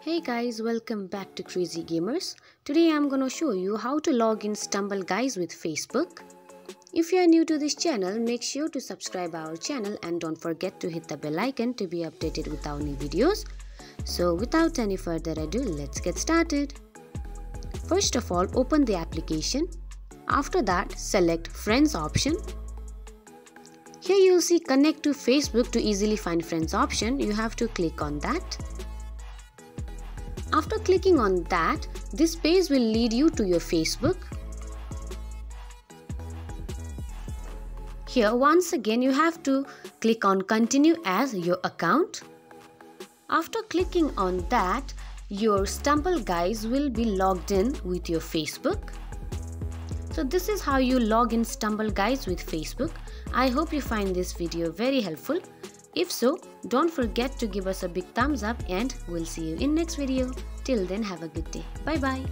Hey guys, welcome back to Crazy Gamers. Today I'm gonna show you how to log in Stumble Guys with Facebook. If you are new to this channel, make sure to subscribe our channel and don't forget to hit the bell icon to be updated with our new videos. So without any further ado, let's get started. First of all, open the application. After that, select Friends option. Here you'll see Connect to Facebook. To easily find Friends option, you have to click on that. After clicking on that, this page will lead you to your Facebook. Here once again you have to click on Continue as your account. After clicking on that, your Stumble Guys will be logged in with your Facebook. So this is how you log in Stumble Guys with Facebook. I hope you find this video very helpful. If so, don't forget to give us a big thumbs up and we'll see you in next video. Till then, have a good day. Bye bye.